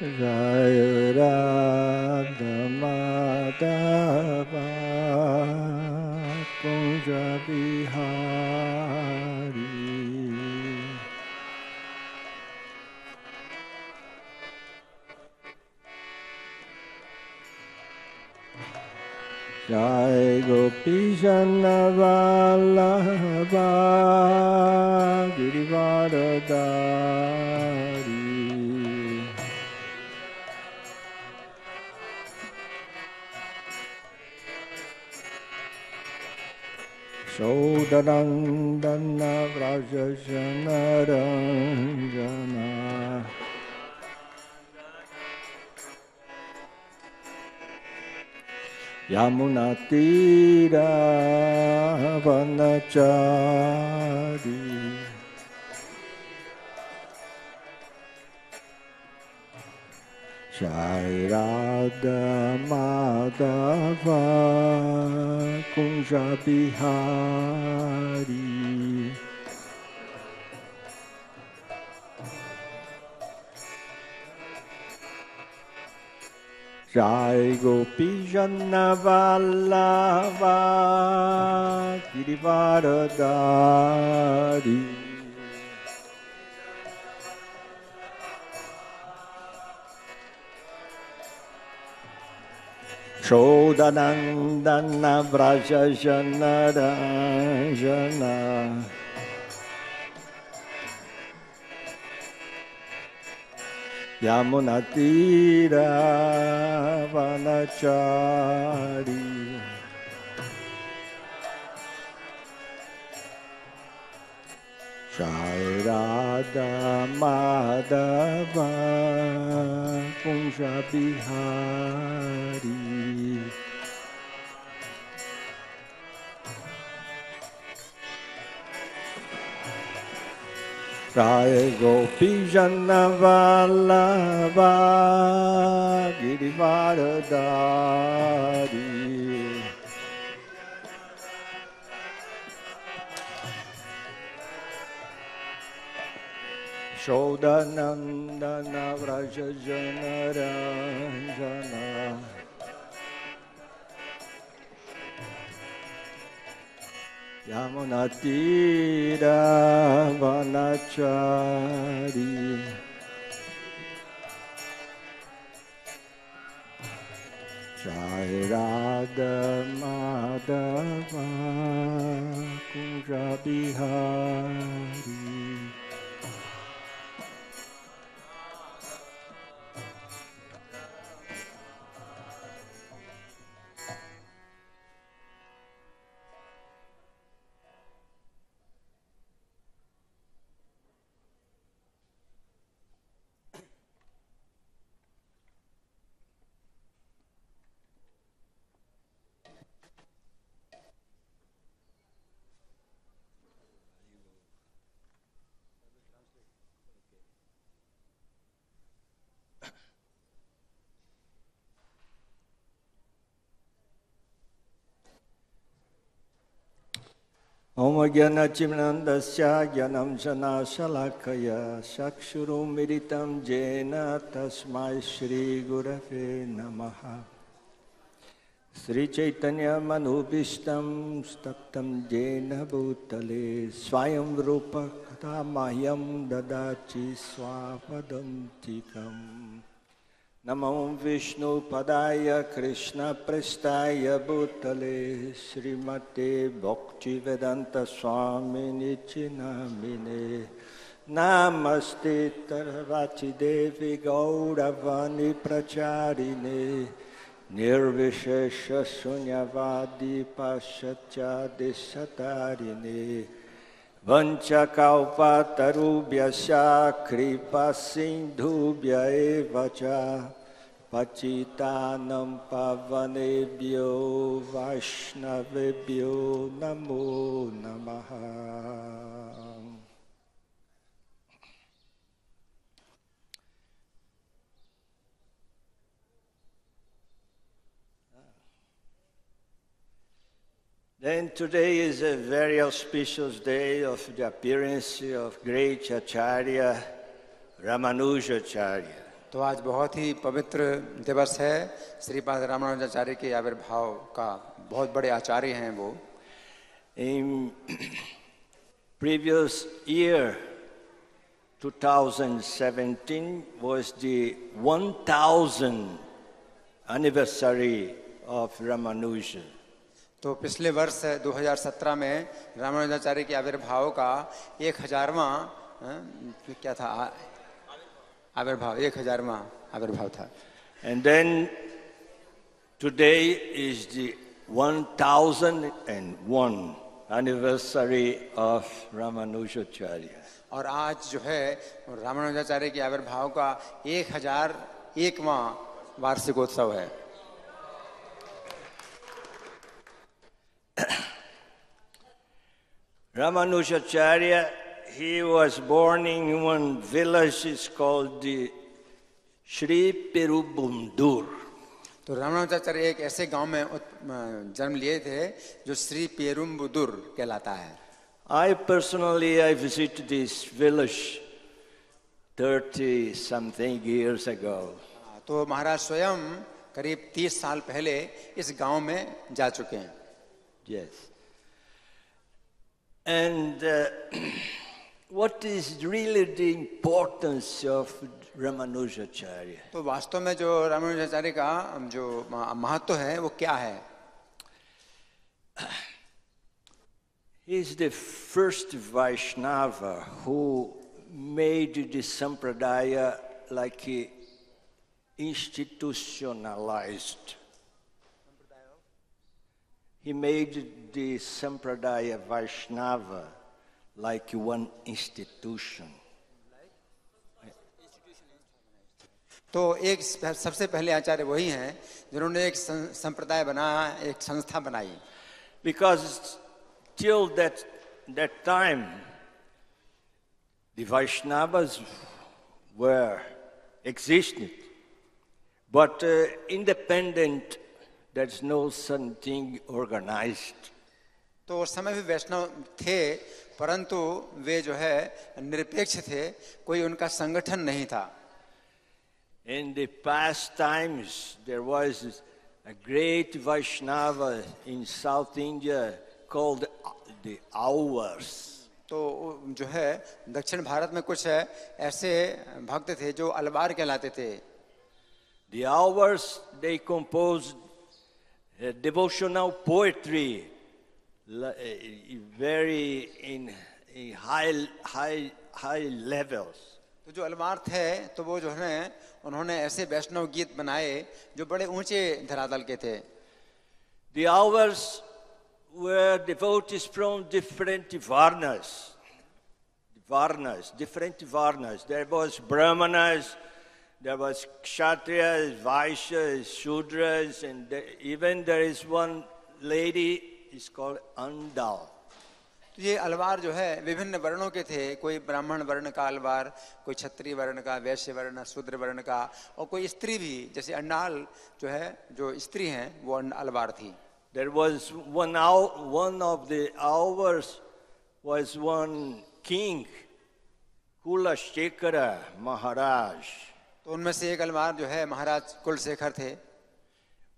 Jaya Radha Madhava Kunja Bihari Jai Gopi Jana Vallabha Girivardhari Sodanandana Vrajajana Ranjana Yamunatira Vanachari Jai Radha Madhava Kunja Bihari Jai Gopi Jana Vallabha Girivardhari Sodanandana Vrajajana Ranjana Yamunatira Vanachari Jai Radha Madhava Kunja Bihari Jai Gopi Jana Vallabha Girivardhari Sodanandana Vrajajana Ranjana Yamunatira Vanachari Jai Radha Madhava Kunja Bihari Om Gyana Chimnandasya Gyanam Jana Shalakaya Shakshurum Miritam Jena Tasmai Shri Gurave Namaha Sri Chaitanya Manubhishtam Staptam Jena Bhutale Swayam Rupa Kata Mahyam Dadachi Swapadam Tikam Namo Vishnu Padaya Krishna Prestaya Bhutale Srimate Bhakti Vedanta Swami Nichinamine Namaste Tarvati Devi Gauravani Pracharine Nirvishesha Sunyavadi Paschatya Desatarine Vanchakaupa Tarubhyasya Kripa Sindhubhya Evacha Pacitanam Pavanebhyo Vaishnavebhyo Namo Namaha. Then today is a very auspicious day of the appearance of great Acharya Ramanujacharya. तो आज बहुत ही पवित्र दिवस है। श्रीपाद रामानुजाचार्य के आविर्भाव का बहुत बड़े आचार्य हैं वो। In previous year, 2017, was the 1000th anniversary of Ramanuja. तो पिछले वर्ष 2017 में रामानुजाचार्य के आविर्भाव का 1000वां क्या था आविर्भाव 1000वां आविर्भाव था। And then today is the 1001 anniversary of Ramanujacharya. और आज जो है रामानुजाचार्य के आविर्भाव का 1001वां वार्षिकोत्सव है। Ramanujacharya, he was born in one village, it's called the Sri Perubundur. तो रामानुजाचार्य एक ऐसे गांव में जन्म लिए थे जो श्री पेरुम्बुदुर कहलाता है। I visited this village 30 something years ago. तो महाराज स्वयं करीब 30 साल पहले इस गांव में जा चुके हैं। Yes. And what is really the importance of Ramanujacharya? तो वास्तव में जो रामानुजाचार्य का जो महत्व है वो क्या है? He is the first Vaishnava who made the Sampradaya like institutionalized. He made the Sampradaya Vaishnava like one institution. तो एक सबसे पहले आचार्य वही हैं जिन्होंने एक संप्रदाय बनाया, एक संस्था बनाई। Because till that time, the Vaishnavas were existed, but independent. There's no something organized. तो उस समय भी वैष्णव थे परंतु वे जो है निरपेक्ष थे, कोई उनका संगठन नहीं था। In the past times, there was a great Vaishnava in South India called the Alvars. तो जो है दक्षिण भारत में कुछ ऐसे भक्त थे जो अलवार कहलाते थे। The Alvars, they composed devotional poetry, very in high levels. तो जो अलवार थे तो वो जो है उन्होंने ऐसे वैष्णव गीत बनाए जो बड़े ऊंचे धरातल के थे। The Alvars were devotees from different varnas. Different varnas. There was Brahmanas, there was Kshatriyas, Vaishyas, Shudras, and even there is one lady, is called Andal. तो ये अलवार जो है विभिन्न वर्णों के थे, कोई ब्राह्मण वर्ण का अलवार, कोई क्षत्रिय वर्ण का, वैश्य वर्ण, शूद्र वर्ण का, और कोई स्त्री भी, जैसे अंडाल जो है जो स्त्री हैं वो अलवार थी। There was one of the Alvars was one king, Kulashekara Maharaj. तो उनमें से एक अलवार जो है महाराज कुलशेखर थे,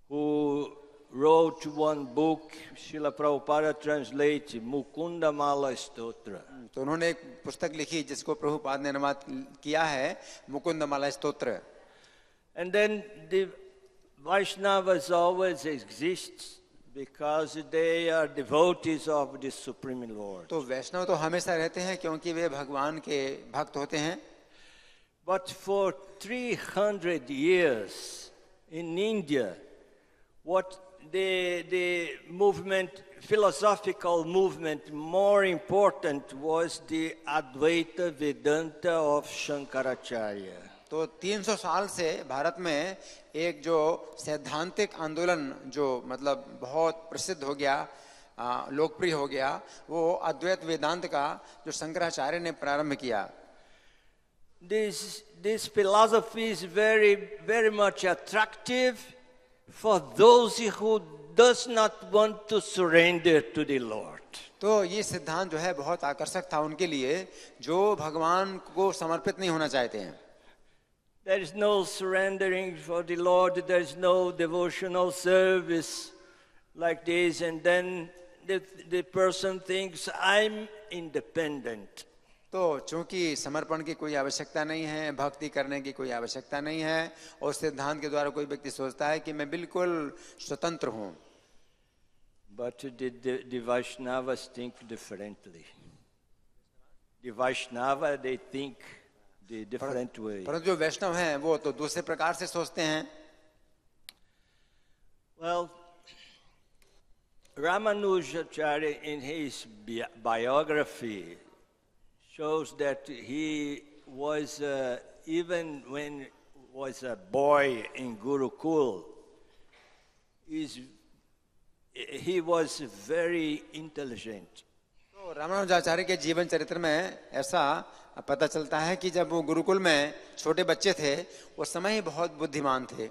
who wrote one book, Srila Prabhupada translated, Mukunda Mala Stotra. तो उन्होंने एक पुस्तक लिखी जिसको प्रभुपाद ने अनुवाद किया है, मुकुंद माला स्तोत्र। And then the Vaishnavas always exist because they are devotees of the Supreme Lord. तो वैष्णव तो हमेशा रहते हैं क्योंकि वे भगवान के भक्त होते हैं। But for 300 years in India, what the movement, philosophical movement, more important was the Advaita Vedanta of Shankaracharya. तो 300 साल से भारत में एक जो सैद्धांतिक आंदोलन जो मतलब बहुत प्रसिद्ध हो गया, लोकप्रिय हो गया, वो अद्वैत वेदांत का जो शंकराचार्य ने प्रारंभ किया। This philosophy is very much attractive for those who does not want to surrender to the Lord. तो ये सिद्धांत जो है बहुत आकर्षक था उनके लिए जो भगवान को समर्पित नहीं होना चाहते हैं। There is no surrendering for the Lord. There is no devotional service like this. And then the person thinks, I'm independent. तो चूंकि समर्पण की कोई आवश्यकता नहीं है, भक्ति करने की कोई आवश्यकता नहीं है, और सिद्धांत के द्वारा कोई व्यक्ति सोचता है कि मैं बिल्कुल स्वतंत्र हूं. But the Vaishnavas think differently. The Vaishnava, they think the different way. परंतु जो वैष्णव हैं वो तो दूसरे प्रकार से सोचते हैं. Well, Ramanujacharya in his biography shows that he was, even when was a boy in Gurukul, he was very intelligent. तो रामानुजाचार्य के जीवन चरित्र में ऐसा पता चलता है कि जब वो गुरुकुल में छोटे बच्चे थे उस समय ही बहुत बुद्धिमान थे.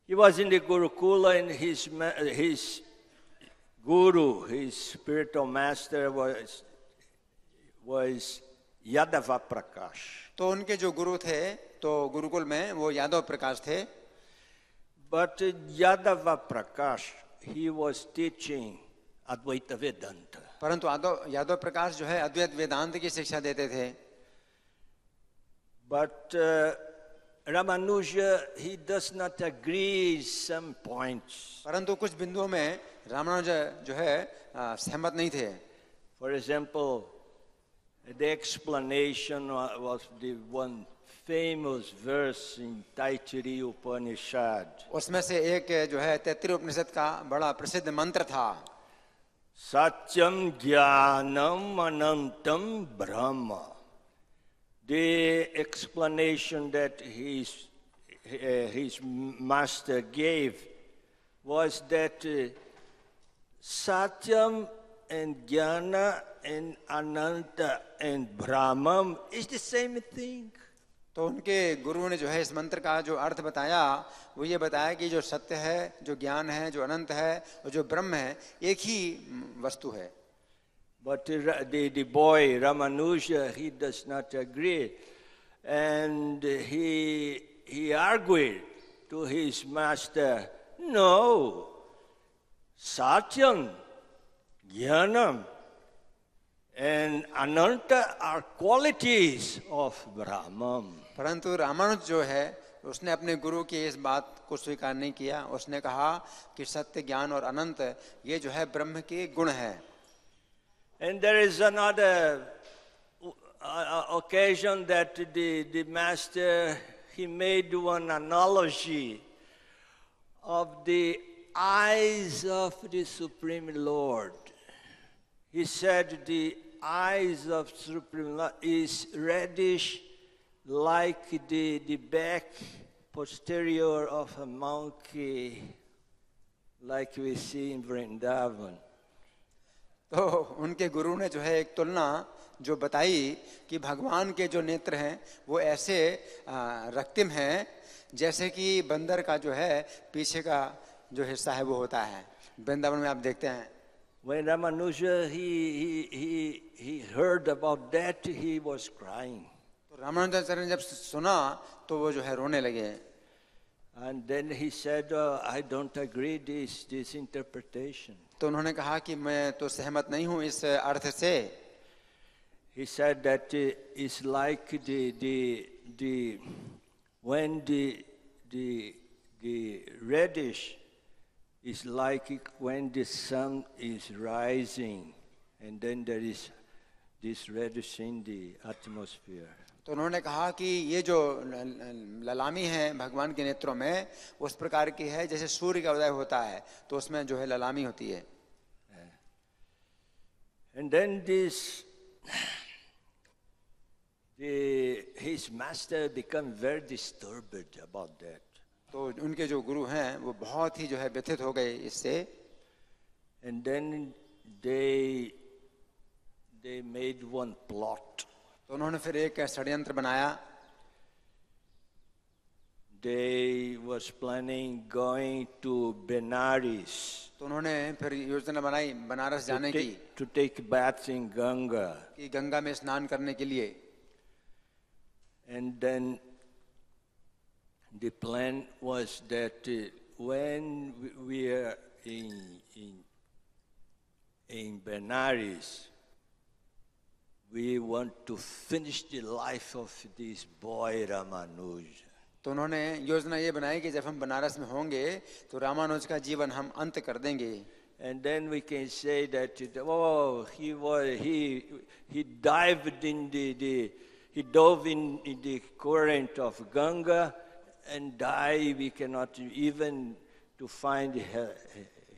He was in the Gurukula, and his guru, his spiritual master was Yadava Prakash. तो उनके जो गुरु थे तो गुरुकुल में वो यादव प्रकाश थे. But Yadava Prakash, he was teaching Advaita Vedanta. परंतु यादव प्रकाश जो है अद्वैत वेदांत की शिक्षा देते थे. But Ramanuja, he does not agree some points. परंतु कुछ बिंदुओं में रामानुज जो है सहमत नहीं थे. For example, the explanation was the one famous verse in Taittiriya Upanishad. उसमें से एक जो है तैत्तिरीय उपनिषद का बड़ा प्रसिद्ध मंत्र था, Satyam Jnanam Anantam Brahma. The explanation that his master gave was that Satyam and Jnana and Ananta and Brahman is the same thing. तो उनके गुरुओं ने जो है इस मंत्र का जो अर्थ बताया वो ये बताया कि जो सत्य है, जो ज्ञान है, जो अनंत है और जो ब्रह्म है एक ही वस्तु है. But the boy Ramanuja, he does not agree, and he argued to his master, no, Satyam, Jnanam and Ananta are qualities of Brahman. परंतु रामानुज जो है उसने अपने गुरु की इस बात को स्वीकार नहीं किया. उसने कहा कि सत्य, ज्ञान और अनंत ये जो है ब्रह्म के गुण है. And there is another occasion that the master, he made one analogy of the eyes of the Supreme Lord. He said the eyes of Supreme Lord is reddish like the back posterior of a monkey, like we see in Vrindavan. तो उनके गुरु ने जो है एक तुलना जो बताई कि भगवान के जो नेत्र हैं वो ऐसे रक्तिम हैं जैसे कि बंदर का जो है पीछे का जो हिस्सा है वो होता है. वृंदावन में आप देखते हैं. When Ramanuja he heard about that, he was crying. तो रामानुजाचार्य ने जब सुना तो वो जो है रोने लगे. And then he said, I don't agree this interpretation. तो उन्होंने कहा कि मैं तो सहमत नहीं हूँ इस अर्थ से. He said that it's like when the reddish is like when the sun is rising, and then there is this reddish in the atmosphere. तो उन्होंने कहा कि ये जो ललामी है भगवान के नेत्रों में उस प्रकार की है जैसे सूर्य का उदय होता है तो उसमें जो है ललामी होती है. And then his master became very disturbed about that. तो उनके जो गुरु हैं वो बहुत ही जो है व्यथित हो गए इससे. And then they made one plot. तो उन्होंने फिर एक षड्यंत्र बनाया. They was planning going to Benares. तो उन्होंने फिर योजना बनाई बनारस जाने की to take baths in Ganga. कि गंगा में स्नान करने के लिए. And then the plan was that when we are in Benares, we want to finish the life of this boy Ramanuja. तो उन्होंने योजना ये बनाई कि जब हम बनारस में होंगे तो रामानुज का जीवन हम अंत कर देंगे. And then we can say that he dived in he dove in the current of Ganga and died. We cannot even to find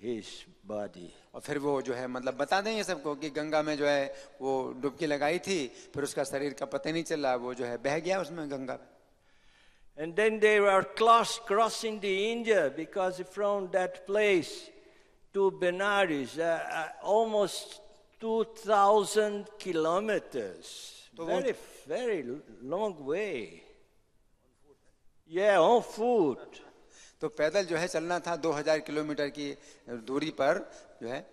his body. और फिर वो जो है मतलब बता देंगे सबको कि गंगा में जो है वो डुबकी लगाई थी, फिर उसका शरीर का पता नहीं चला, वो जो है बह गया उसमें गंगा में. And then they were crossing the India, because from that place to Benares, almost 2,000 kilometers. Very, very long way. Yeah, on foot. तो पैदल जो है चलना था 2000 किलोमीटर की दूरी पर जो है.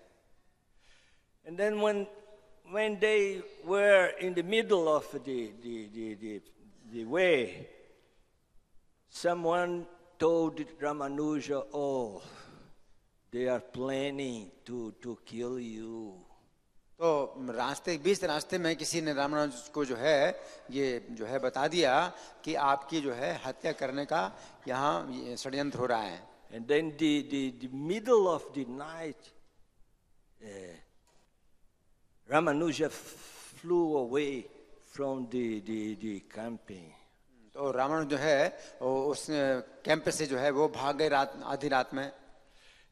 And then when they were in the middle of the way, someone told Ramanuja, "Oh, they are planning to kill you." तो बीच रास्ते में किसी ने रामानुज को जो है ये जो है बता दिया कि आपकी जो है हत्या करने का यहाँ षड्यंत्र हो रहा है. And then the middle of the night, Ramanuja flew away from the camping. तो रामानुज जो है उस कैंप से जो है वो भाग गए आधी रात में.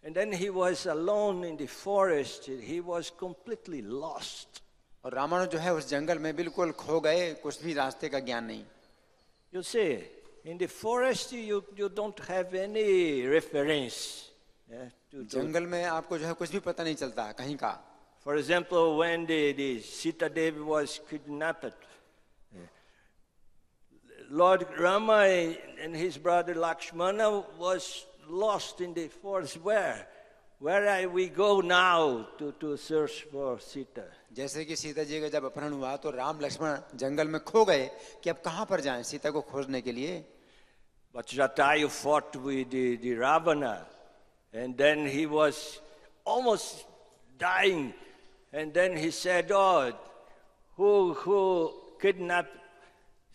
And then he was alone in the forest. He was completely lost. और रामानुज जो है उस जंगल में बिल्कुल खो गए, कुछ भी रास्ते का ज्ञान नहीं. You see, in the forest you don't have any reference. जंगल में आपको जो है कुछ भी पता नहीं चलता कहीं का. For example, when the Sita Devi was kidnapped, Lord Rama and his brother Lakshmana was lost in the forest. Where we go now to search for Sita? जैसे कि सीता जी का जब अपहरण हुआ तो राम लक्ष्मण जंगल में खो गए कि अब कहाँ पर जाएं सीता को खोजने के लिए. But Jatayu fought with the Ravana, and then he was almost dying, and then he said, "Oh, who kidnapped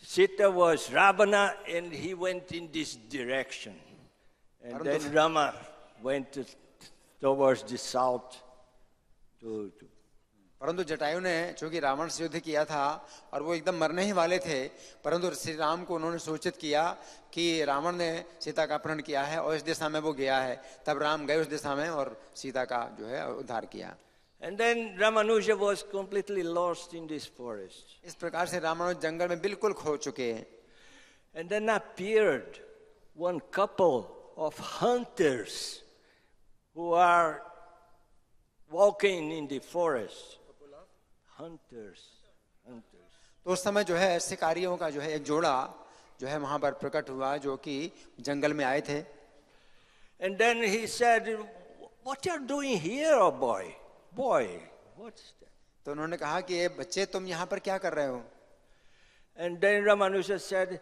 Sita was Ravana," and he went in this direction. And then Rama went towards the south. परंतु जटायु ने चूंकि रावण से युद्ध किया था और वो एकदम मरने ही वाले थे, परंतु श्री राम को उन्होंने सूचित किया कि रावण ने सीता का अपहरण किया है और इस दिशा में वो गया है. तब राम गए उस दिशा में और सीता का जो है उद्धार किया. And then Ramanuja was completely lost in this forest. इस प्रकार से रामानुज जंगल में बिल्कुल खो चुके हैं. And then appeared one couple of hunters who are walking in the forest. Hunters. तो उस समय जो है शिकारियों का जो है एक जोड़ा जो है वहां पर प्रकट हुआ जो कि जंगल में आए थे. And then he said, "What are you doing here, oh boy? What's that?" तो उन्होंने कहा कि ये बच्चे तुम यहाँ पर क्या कर रहे हो. And then Ramanuja said,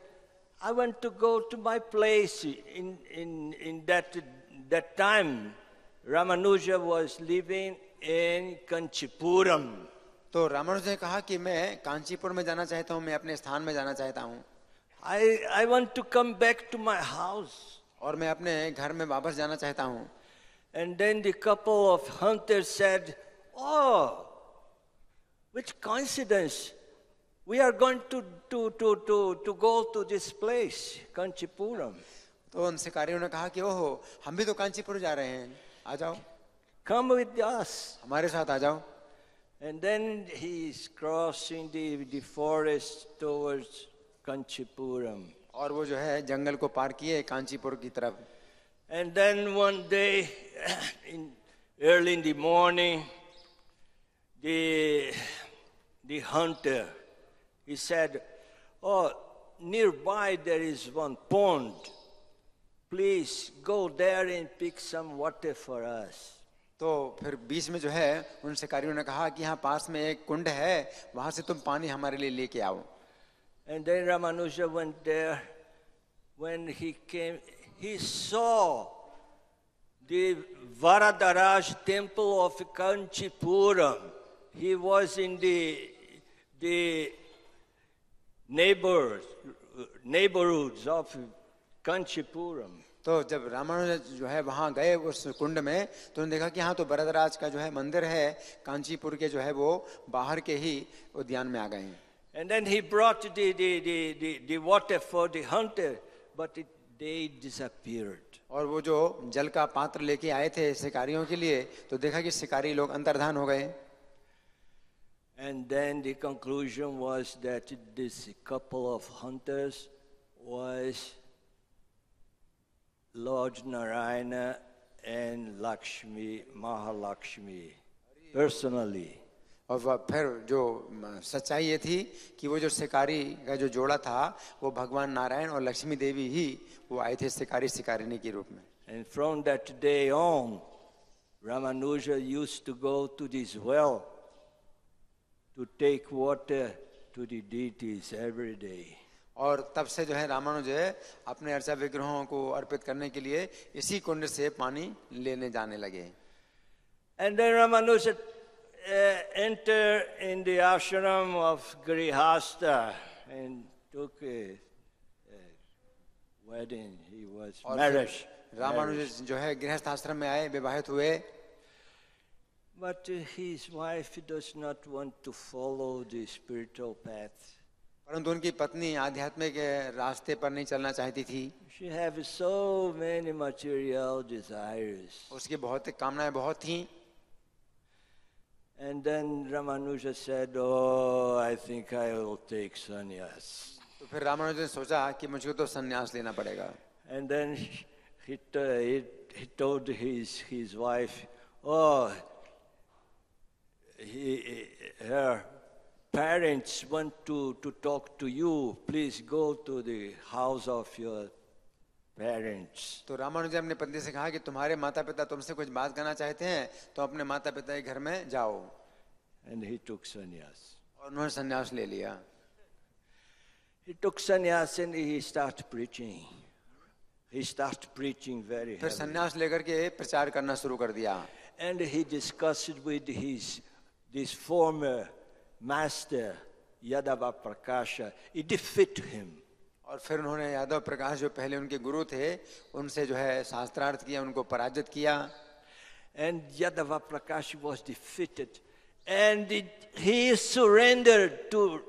"I want to go to my place." In that time, Ramanuja was living in Kanchipuram. तो रामानुज ने कहा कि मैं कांचीपुर में जाना चाहता हूँ, मैं अपने स्थान में जाना चाहता हूँ. I want to come back to my house. और मैं अपने घर में वापस जाना चाहता हूँ. And then the couple of hunters said, "Oh, which coincidence! We are going to go to this place, Kanchipuram." तो उन शिकारियों ने कहा कि ओहो हम भी तो कांचीपुर जा रहे हैं, आ जाओ. Come with us. हमारे साथ आ जाओ. And then he is crossing the forest towards Kanchipuram. और वो जो है जंगल को पार किए कांचीपुर की तरफ. And then one day, early in the morning, the hunter, he said, "Oh, nearby there is one pond. Please go there and pick some water for us." तो फिर बीच में जो है उन शिकारियों ने कहा कि यहाँ पास में एक कुंड है, वहां से तुम पानी हमारे लिए लेके आओ. And then Ramanuja went there. when he came, he saw the Varadaraj temple of Kanchipuram. He was in the neighborhoods of Kanchipuram. तो जब रामानुज जो है वहां गए उस कुंड में तो उन्होंने देखा कि हाँ तो वरदराज का जो है मंदिर है कांचीपुर के जो है वो बाहर के ही उद्यान में आ गए हैं. And then he brought the water for the hunter, but they disappeared. और वो जो जल का पात्र लेके आए थे शिकारियों के लिए तो देखा कि शिकारी लोग अंतर्धान हो गए. And then the conclusion was that this couple of hunters was Lord Narayana and Lakshmi, Mahalakshmi, personally. और फिर जो सच्चाई ये थी कि वो जो शिकारी का जो जोड़ा था वो भगवान नारायण और लक्ष्मी देवी ही वो आए थे शिकारी शिकारिणी के रूप में. And from that day on, Ramanuja used to go to this well to take water to the deities every day. और तब से जो है रामानुज अपने अर्चा विग्रहों को अर्पित करने के लिए इसी कुंड से पानी लेने जाने लगे. And then Ramanuja entered in the ashram of Grihastha and took a wedding. He was married. Ramanuj जो है गृहस्थ आश्रम में आए विवाहित हुए. But his wife does not want to follow the spiritual path. परंतु उनकी पत्नी आध्यात्मिक रास्ते पर नहीं चलना चाहती थी. She has so many material desires. उसकी भौतिक कामनाएं बहुत थीं. And then Ramanuja said, "Oh, I think I will take sannyas." तो फिर रामानुज ने सोचा कि मुझको तो संन्यास लेना पड़ेगा. And then he told his wife, "Oh, her parents want to talk to you. Please go to the house of your parents." तो रामानुज अपने पत्नी से कहा कि तुम्हारे माता पिता तुमसे कुछ बात करना चाहते हैं तो अपने माता पिता के घर में जाओ. And he took sannyas. और उन्होंने संन्यास ले लिया. He took sannyas and he started preaching. He started preaching very फिर heavily. संन्यास लेकर के प्रचार करना शुरू कर दिया. And he discussed with this former master, Yadava Prakasha. He defeated him. और फिर उन्होंने यादव प्रकाश जो पहले उनके गुरु थे उनसे जो है शास्त्रार्थ किया, उनको पराजित किया. And Yadava Prakash was defeated. And he surrendered to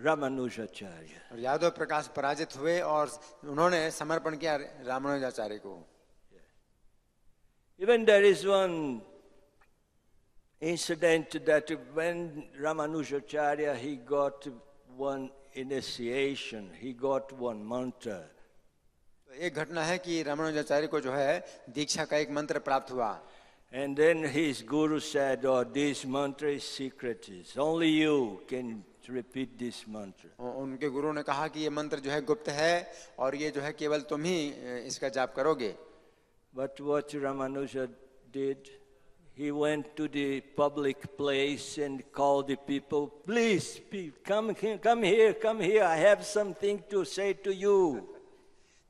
Ramanujacharya. और यादव प्रकाश पराजित हुए और उन्होंने समर्पण किया रामानुजाचार्य को. Even there is one incident that when Ramanujacharya, he got one initiation, he got one mantra. तो एक घटना है कि रामानुजाचार्य को जो है दीक्षा का एक मंत्र प्राप्त हुआ. And then his guru said, "Oh, this mantra is secret. Only you can repeat this mantra." उनके गुरु ने कहा कि ये मंत्र जो है गुप्त है और ये जो है केवल तुम ही इसका जाप करोगे. But what Ramanuja did, he went to the public place and called the people, "Please, come here, I have something to say to you."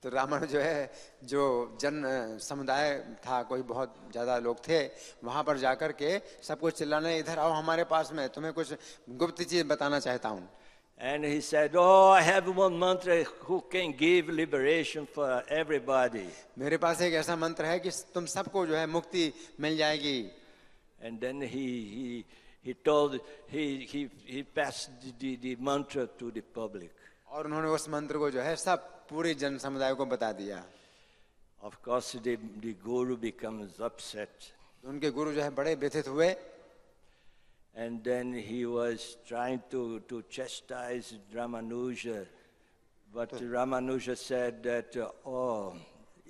तो रामानुज जो है जो जन समुदाय था, कोई बहुत ज्यादा लोग थे, वहां पर जाकर के सबको चिल्लाने, इधर आओ हमारे पास में, तुम्हें कुछ गुप्त चीज बताना चाहता हूँ. And he said, "Oh, I have one mantra who can give liberation for everybody." मेरे पास एक ऐसा मंत्र है कि तुम सबको जो है मुक्ति मिल जाएगी. And then he passed the mantra to the public. और उन्होंने उस मंत्र को जो है सब पूरे जन समुदाय को बता दिया. Of course, the guru becomes upset. उनके गुरु जो है बड़े व्यथित हुए. And then he was trying to chastise Ramanuja. But Ramanuja said that, "Oh,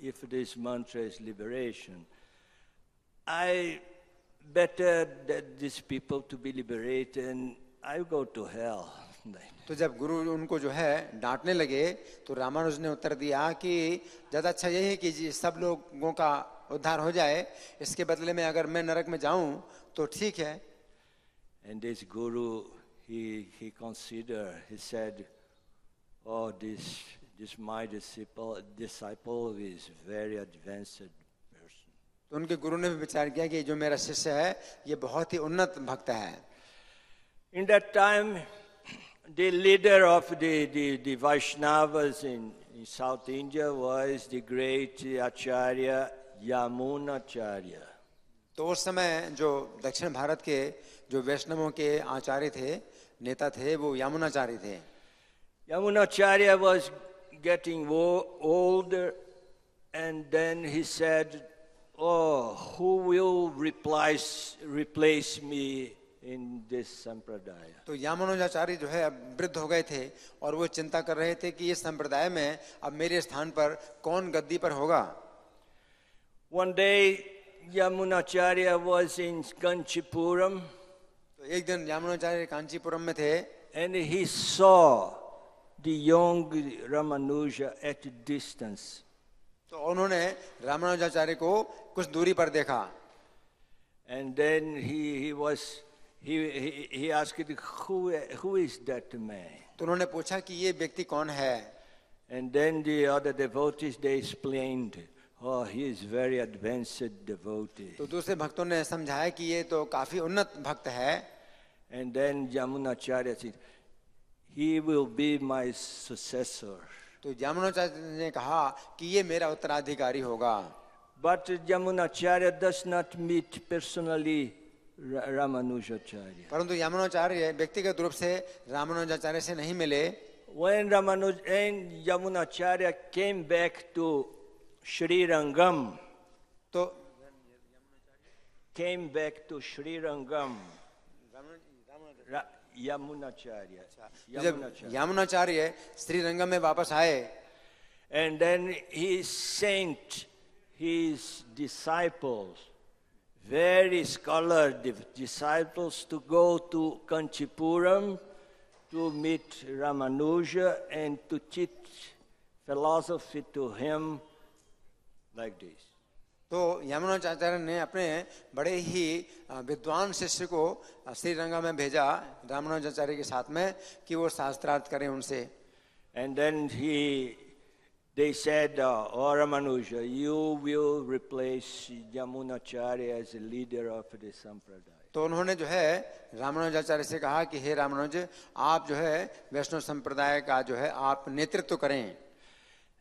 if this mantra is liberation, I better that these people to be liberated and I go to hell." तो जब गुरु उनको जो है डांटने लगे तो रामानुज ने उत्तर दिया कि ज्यादा अच्छा यही है कि सब लोगों का उद्धार हो जाए, इसके बदले में अगर मैं नरक में जाऊं तो ठीक है. And this guru, he considered, he said, "Oh, this my disciple is very advanced person. तो उनके गुरु ने भी विचार किया कि जो मेरा शिष्य है ये बहुत ही उन्नत भक्त है. In that time, the leader of the Vaishnavas in South India was the great Acharya Yamunacharya. तो उस समय जो दक्षिण भारत के जो वैष्णवों के आचार्य थे, नेता थे, वो यामुनाचार्य थे. Yamunacharya was getting older, and then he said, "Oh, who will replace me in this sampradaya?" तो यामुनाचार्य जो है अब वृद्ध हो गए थे और वो चिंता कर रहे थे कि इस संप्रदाय में अब मेरे स्थान पर कौन गद्दी पर होगा. One day, Yamunacharya was in Kanchipuram, तो एक दिन यामुनाचार्य कांचीपुरम में थे and he saw the young Ramanuja at a distance. तो उन्होंने रामानुजाचार्य को कुछ दूरी पर देखा. And then he asked, who is that man? तो उन्होंने पूछा कि ये व्यक्ति कौन है. And then the other devotees, they explained, oh, he is very advanced devotee. तो दूसरे भक्तों ने समझाया कि ये तो काफी उन्नत भक्त है. And then Yamunacharya said, he will be my successor. तो यामुनाचार्य ने कहा कि ये मेरा उत्तराधिकारी होगा. But Yamunacharya does not meet personally Ramanujacharya. परंतु यामुनाचार्य व्यक्तिगत रूप से रामानुजाचार्य से नहीं मिले. When Yamunacharya came back to Sri Rangam, तो Yamunacharya. जब यामुनाचार्य श्री रंगम में वापस आए, And then he sent his disciples, very scholarly disciples, to go to Kanchipuram to meet Ramanuja and to teach philosophy to him like this. तो यामुनाचार्य ने अपने बड़े ही विद्वान शिष्य को श्रीरंगा में भेजा रामानुजाचार्य के साथ में कि वो शास्त्रार्थ करें उनसे. And then they said, "Oh Ramanuja, you will replace Yamunacharya as a leader of the sampradaya." तो उन्होंने जो है रामानुजाचार्य से कहा कि हे रामानुज, आप जो है वैष्णव संप्रदाय का जो है आप नेतृत्व करें.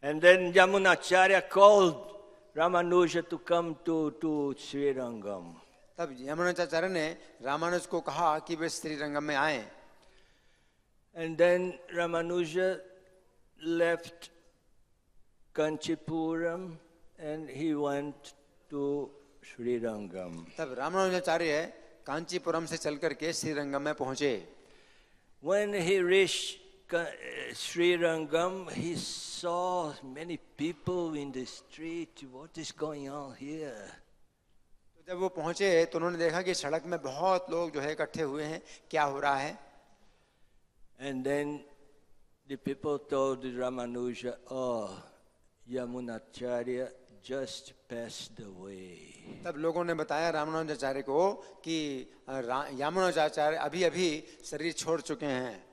And then Yamunacharya called Ramanuja to come to Sri Rangam. तब यामुनाचार्य ने रामानुज को कहा कि वे श्रीरंगम में आए. And then Ramanuja left Kanchipuram and he went to Sri Rangam. तब रामानुजाचार्य कांचीपुरम से चल करके श्रीरंगम में पहुंचे. When he reached Sri Rangam, he saw many people in the street. What is going on here? तो जब वो पहुंचे तो उन्होंने देखा कि सड़क में बहुत लोग जो है इकट्ठे हुए हैं, क्या हो रहा है. And then the people told Ramanuja, "Oh, Yamunacharya just passed away." तब लोगों ने बताया रामानुजाचार्य को कि यामुनाचार्य अभी अभी शरीर छोड़ चुके हैं.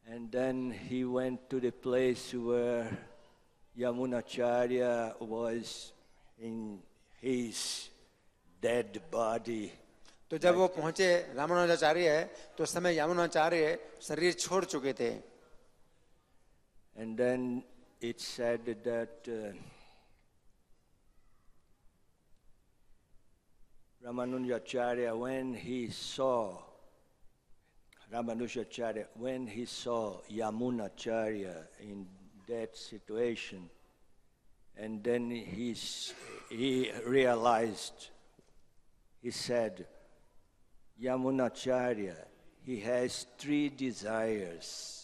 And then he went to the place where Yamunacharya was in his dead body. तो जब वो पहुंचे रामानुजाचार्य तो उस समय यामुनाचार्य शरीर छोड़ चुके थे. And then it said that Ramanujacharya, when he saw Yamunacharya in that situation, and then he realized, he said, Yamunacharya, he has 3 desires.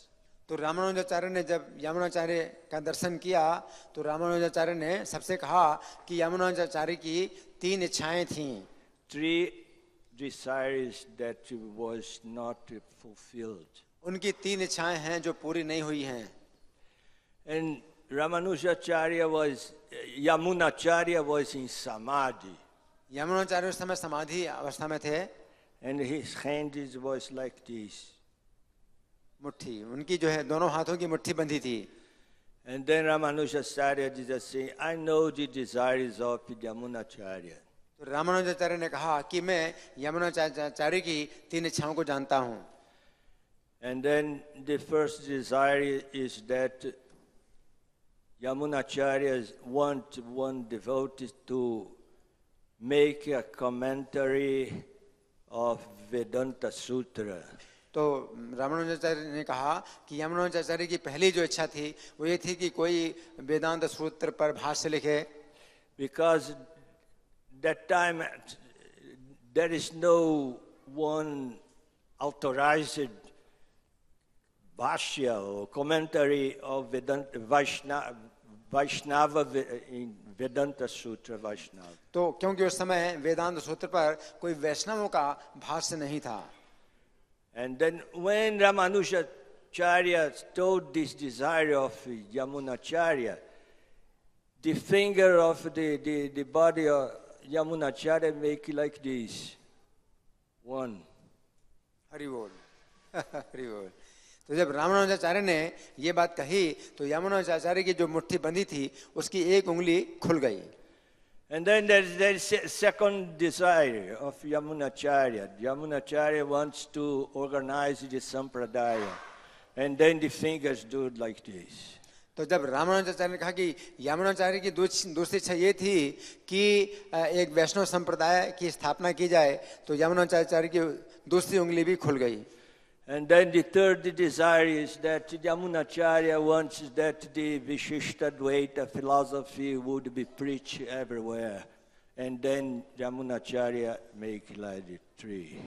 तो रामानुजाचार्य ने जब यामुनाचार्य का दर्शन किया तो रामानुजाचार्य ने सबसे कहा कि यामुनाचार्य की 3 इच्छाएं थीं. 3 desires that was not fulfilled. उनकी 3 इच्छाएं हैं जो पूरी नहीं हुई हैं. And Yamunacharya was in samadhi. Yamunacharya उस समय समाधि अवस्था में थे. And his hand was like this. मुट्ठी, उनकी जो है दोनों हाथों की मुट्ठी बंधी थी. And then Ramanujacharya just saying, I know the desires of Yamunacharya. तो रामानुजाचार्य ने कहा कि मैं यमुनाचार्य की 3 इच्छाओं को जानता हूँ. And then the first desire is that Yamunacharya want one devotee to make a commentary of Vedanta Sutra. तो रामानुजाचार्य ने कहा कि यमुनाचार्य की पहली जो इच्छा थी वो ये थी कि कोई वेदांत सूत्र पर भाष्य लिखे. Because that time there is no one authorized bhashya or commentary of Vedanta Vaishnava in Vedanta Sutra Vaishnava. तो क्योंकि उस समय वेदांत सूत्र पर कोई वैष्णवों का भाष्य नहीं था. And then when Ramanujacharya told this desire of Yamunacharya, the finger of the body of Yamunacharya make like this. One. Hari बोल. हरि बोल. तो जब रामानुजाचार्य ने ये बात कही तो यमुनाचार्य की जो मुट्ठी बंधी थी उसकी एक उंगली खुल गई. And then there's second desire of Yamunacharya. Yamunacharya wants to organize the sampradaya. And then the fingers do it like this. तो जब रामानुजाचार्य ने कहा कि यमुनाचार्य की दूसरी इच्छा ये थी कि एक वैष्णव संप्रदाय की स्थापना की जाए तो यमुनाचार्य की दूसरी उंगली भी खुल गई. And then the third desire is that Yamunacharya wants that the Vishishtadvaita philosophy would be preached everywhere. And then Yamunacharya make like the tree.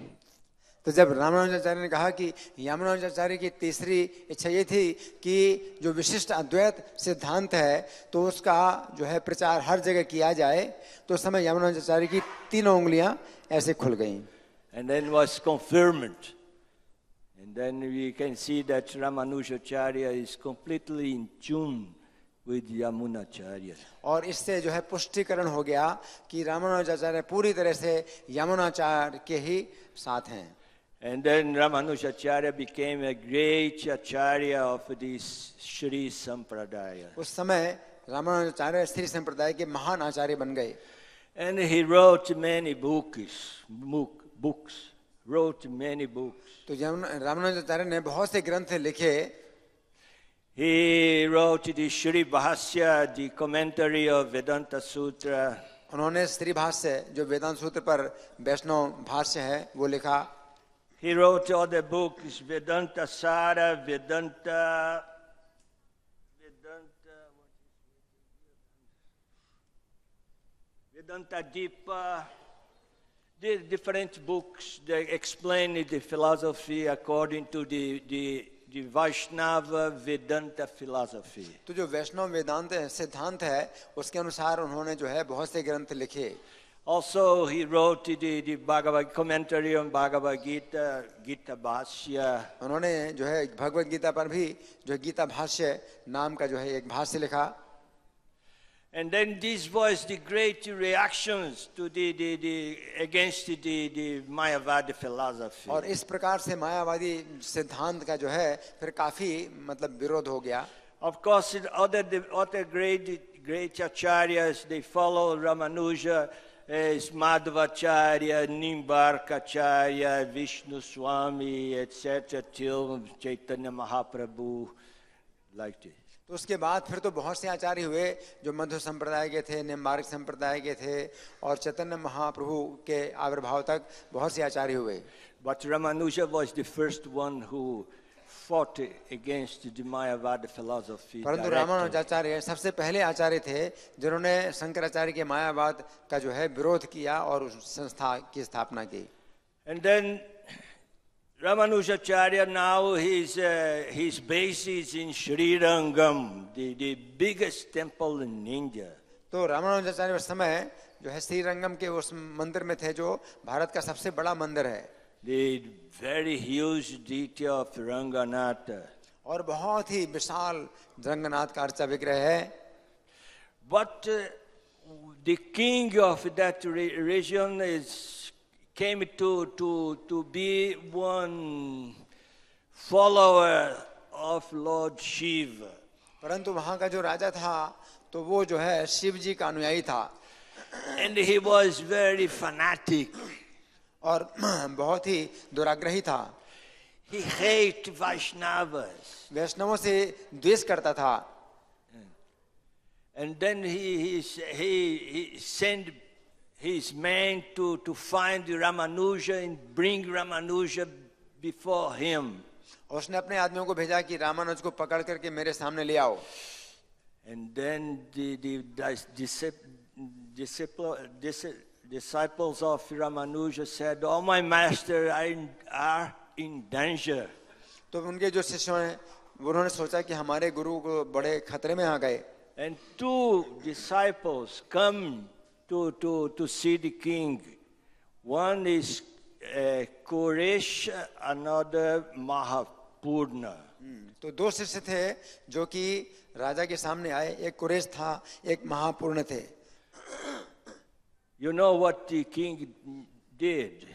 तो जब रामानुजाचार्य ने कहा कि यमुनाचार्य की तीसरी इच्छा ये थी कि जो विशिष्ट अद्वैत सिद्धांत है तो उसका जो है प्रचार हर जगह किया जाए तो उस समय यमुनाचार्य की 3 उंगलियां ऐसे खुल गईं. And then was confirmed. And then we can see that Ramanujacharya is completely in tune with Yamunacharya. और इससे जो है पुष्टिकरण हो गया कि रामानुजाचार्य पूरी तरह से यमुनाचार्य के ही साथ हैं. And then Ramanujacharya became a great acharya of this Shri Sampradaya. उस समय रामानुजाचार्य श्री संप्रदाय के महान आचार्य बन गए. And he wrote many books. Wrote many books. तो रामानुजाचार्य ने बहुत से ग्रंथ लिखे. He wrote the Shri Bhasya, the commentary of Vedanta Sutra. उन्होंने श्री भाष्य जो वेदांत सूत्र पर वैष्णव भाष्य है वो लिखा. He wrote other books, Vedanta Sara, Vedanta Deepa. The different books that explain the philosophy according to the Vaishnava Vedanta philosophy. तो जो वैष्णव वेदांत सिद्धांत है उसके अनुसार उन्होंने जो है बहुत से ग्रंथ लिखे. Also, he wrote the Bhagavad commentary on Bhagavad Gita, Gita Bhashya. उन्होंने जो है भगवद गीता पर भी जो गीता भाष्य नाम का जो है एक भाष्य लिखा. And then this was the great reactions to the against the Mayavadi philosophy. और इस प्रकार से मायावादी सिद्धांत का जो है फिर काफी मतलब विरोध हो गया. Of course, other great acharyas, they follow Ramanuja as Madhvacharya, Nimbarkacharya, Vishnu Swami, etc. till Chaitanya Mahaprabhu, like this. तो उसके बाद फिर तो बहुत से आचार्य हुए जो मध्व संप्रदाय के थे, निम्बार्क संप्रदाय के थे और चैतन्य महाप्रभु के आविर्भाव तक बहुत से आचार्य हुए. But Ramanuja was the first one who fought against the Mayavada philosophy. परंतु रामानुजाचार्य सबसे पहले आचार्य थे जिन्होंने शंकराचार्य के मायावाद का जो है विरोध किया और उस संस्था की स्थापना की. And then Ramanujacharya now his base is in Sri Rangam, the biggest temple in India. तो रामानुजाचार्य उस समय जो है श्रीरंगम के उस मंदिर में थे जो भारत का सबसे बड़ा मंदिर है. The very huge deity of Ranganatha. और बहुत ही विशाल रंगनाथ का अर्चा विग्रह है. But the king of that region came to be one follower of Lord Shiva. परंतु वहां का जो राजा था तो वो जो है शिव जी का अनुयायी था And he was very fanatic. और बहुत ही दुराग्रही था. He hated Vaishnavas. वैष्णवों से द्वेष करता था. And then he sent his men to find Ramanuja and bring Ramanuja before him. उसने अपने आदमियों को भेजा कि रामानुज को पकड़ करके मेरे सामने ले आओ. And then the disciples of Ramanuja said, "Oh, my master are in danger." तो उनके जो शिष्य हैं उन्होंने सोचा कि हमारे गुरु को बड़े खतरे में आ गए. And two disciples come to see the king. One is Koresh, another Mahapurna. तो दो शिष्य थे जो कि राजा के सामने आए. एक कुरेश था, एक महापूर्ण थे. You know what the king did?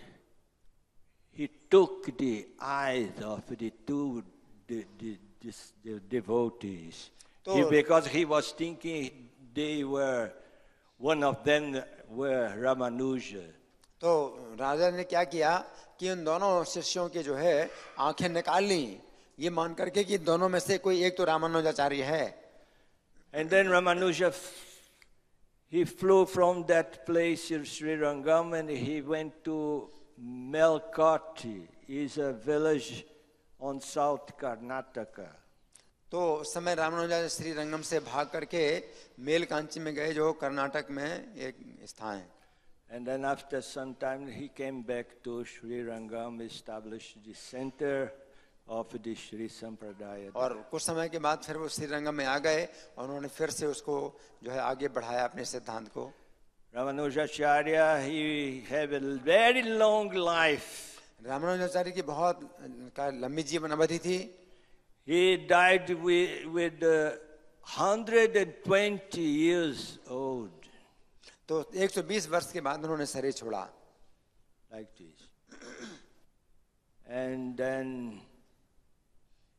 He took the eyes of the two the devotees. Because he was thinking they were, one of them were Ramanuja. तो राजा ने क्या किया कि उन दोनों शिष्यों के जो है आंखें निकाल ली, ये मान करके कि दोनों में से कोई एक तो रामानुजाचार्य है. And then Ramanuja, he flew from that place in Sri Rangam and he went to Melkoti. It's a village on South Karnataka. तो उस समय रामानुजा श्री रंगम से भाग करके मेलकांची में गए जो कर्नाटक में एक स्थान है. And then after some time he came back to Sri Rangam, established the center of the Sri Sampradaya. और कुछ समय के बाद फिर वो श्री रंगम में आ गए और उन्होंने फिर से उसको जो है आगे बढ़ाया अपने सिद्धांत को. Ramanujacharya, he had a very long life. Ramanujacharya की बहुत लंबी जीवन अवधि थी. He died with 120 years old. तो 120 वर्ष के बाद उन्होंने शरीर छोड़ा. Like this. And then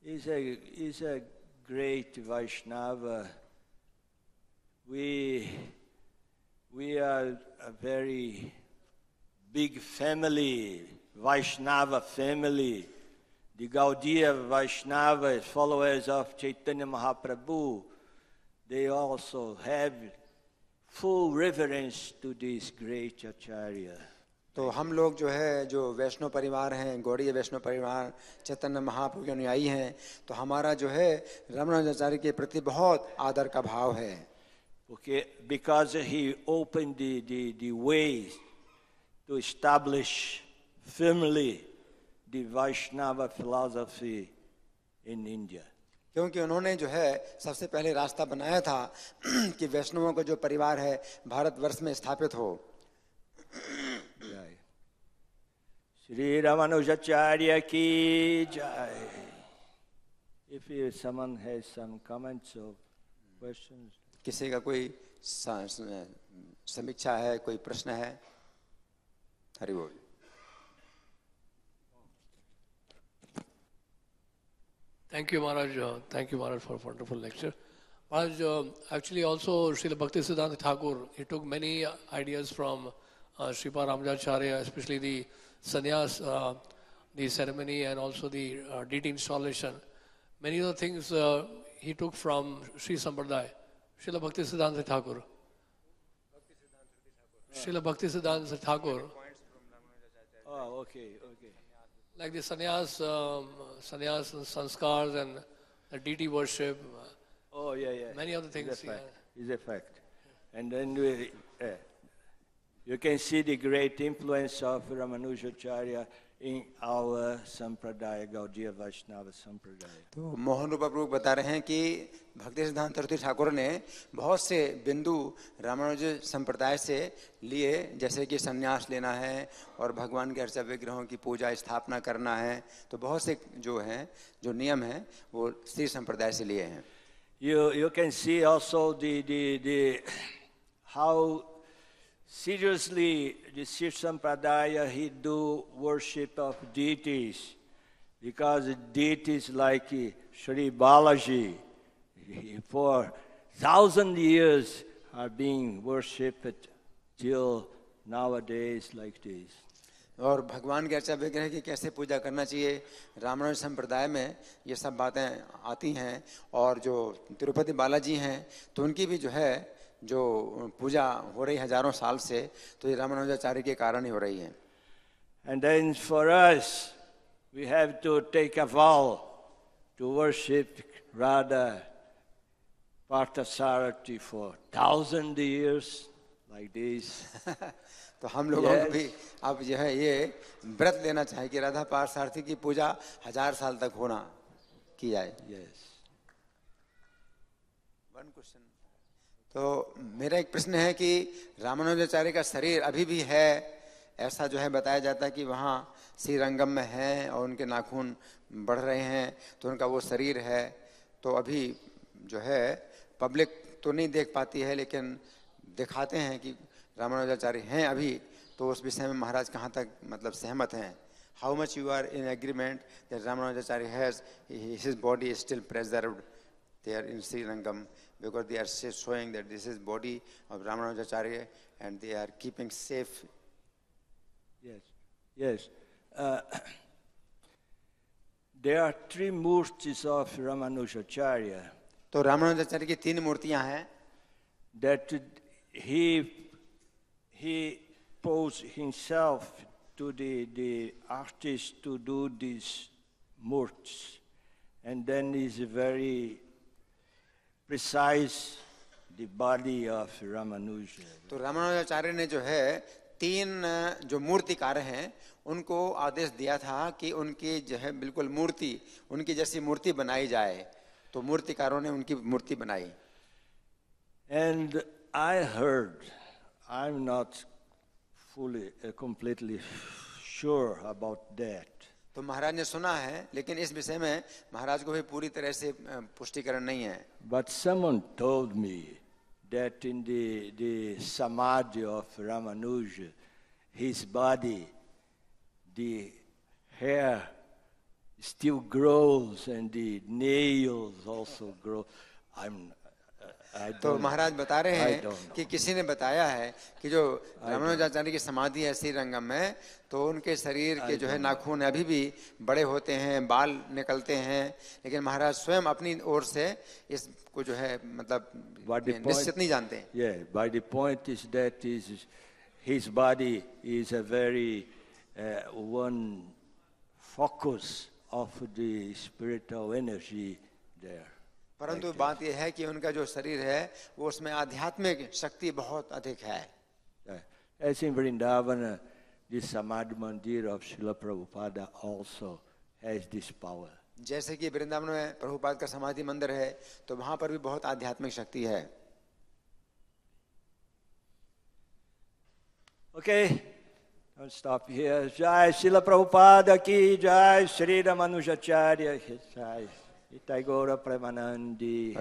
he's a great Vaishnava. We are a very big family, Vaishnava family. The Gaudiya Vaishnava, followers of Chaitanya Mahaprabhu, they also have full reverence to this great Acharya. तो हम लोग जो है जो वैष्णव परिवार हैं, गौड़ीय वैष्णव परिवार, चैतन्य महाप्रभु के अनुयायी हैं, तो हमारा जो है रामानुजाचार्य के प्रति बहुत आदर का भाव है. Okay, because he opened the way to establish firmly the Vaishnava philosophy in India. क्योंकि उन्होंने जो है सबसे पहले रास्ता बनाया था कि वैष्णवों का जो परिवार है भारतवर्ष में स्थापित हो. Shri Ramanujacharya ki jai. If someone has some comments or questions. किसी का कोई समीक्षा है, कोई प्रश्न है? हरि बोल. Thank you, Maharaj. Thank you, Maharaj, for a wonderful lecture. Maharaj, actually also Srila Bhaktisiddhanta Thakur, he took many ideas from Sripad Ramanujacharya, especially the sannyas, the ceremony and also the deity installation. Many of the things he took from Sri Sampradaya, Srila Bhaktisiddhanta Thakur. Srila Bhaktisiddhanta Thakur. Oh, okay. Like the sannyas and sanskars and the deity worship. Oh, yeah. Many other things. Is a fact. And then you can see the great influence of Ramanujacharya in our Sampradaya, Gaudiya Vaishnava Sampradaya. तो मोहन रूप प्रभु बता रहे हैं कि भक्ति सिद्धांत सरस्वती ठाकुर ने बहुत से बिंदु रामानुज संप्रदाय से लिए, जैसे कि संन्यास लेना है और भगवान के अर्चा विग्रहों की पूजा स्थापना करना है. तो बहुत से जो हैं जो नियम हैं वो श्री संप्रदाय से लिए हैं. You can see also the how seriously the Sri Sampradaya he do worship of deities. because the deities like Sri Balaji, for 1,000 years are being worshipped till nowadays like this. और भगवान के अर्चा विग्रह की कैसे पूजा करना चाहिए, रामानुज संप्रदाय में ये सब बातें आती हैं। और जो तिरुपति बालाजी हैं तो उनकी भी जो है जो पूजा हो रही हजारों साल से, तो ये रामानुजाचार्य के कारण ही हो रही है। And then for us, we have to take a vow to worship Radha Parthasarathi for 1,000 years like this. तो हम लोगों को भी अब जो है ये व्रत लेना चाहिए कि राधा पार्थसारथी की पूजा 1000 साल तक होना की जाए। Yes. One question. तो मेरा एक प्रश्न है कि रामानुजाचार्य का शरीर अभी भी है, ऐसा जो है बताया जाता है कि वहाँ श्रीरंगम में है और उनके नाखून बढ़ रहे हैं, तो उनका वो शरीर है। तो अभी जो है पब्लिक तो नहीं देख पाती है, लेकिन दिखाते हैं कि रामानुजाचार्य हैं अभी। तो उस विषय में महाराज कहाँ तक मतलब सहमत हैं? How much you are in agreement that Ramanujacharya has his body is still preserved there in Srirangam, because they are showing that this is body of Ramanujacharya and they are keeping safe. Yes. There are 3 murtis of Ramanujacharya. तो रामानुजाचार्य की 3 मूर्तियां हैं। That he posed himself to the artist to do these murtis, and then is very precise the body of Ramanuja. तो रामानुजाचार्य ने जो है 3 जो मूर्तिकार हैं उनको आदेश दिया था कि उनकी जो है बिल्कुल मूर्ति उनकी जैसी मूर्ति बनाई जाए। तो मूर्तिकारों ने उनकी मूर्ति बनाई। And I heard, I'm not completely sure about that. तो महाराज ने सुना है, लेकिन इस विषय में महाराज को भी पूरी तरह से पुष्टिकरण नहीं है। But someone told me that in the samadhi of Ramanuja, his body, the hair still grows and the nails also grow. तो महाराज बता रहे हैं कि किसी ने बताया है कि जो रामानुजाचार्य की समाधि है श्रीरंगम में, तो उनके शरीर के जो है नाखून अभी भी बड़े होते हैं, बाल निकलते हैं, लेकिन महाराज स्वयं अपनी ओर से इसको जो है मतलब निश्चित नहीं जानते। Yeah, by the point is that his body is a very one focus of the spiritual energy there. परंतु बात यह है कि उनका जो शरीर है वो उसमें आध्यात्मिक शक्ति बहुत अधिक है। As in Vrindavan, the Samadhi Mandir of Srila Prabhupada also has this power. जैसे कि वृंदावन में प्रभुपाद का समाधि मंदिर है, तो वहां पर भी बहुत आध्यात्मिक शक्ति है। Okay, I'll stop here. Jai Srila Prabhupada ki Jai, Sri Ramanujacharya ki Jai, Itai Gaura Premanandi.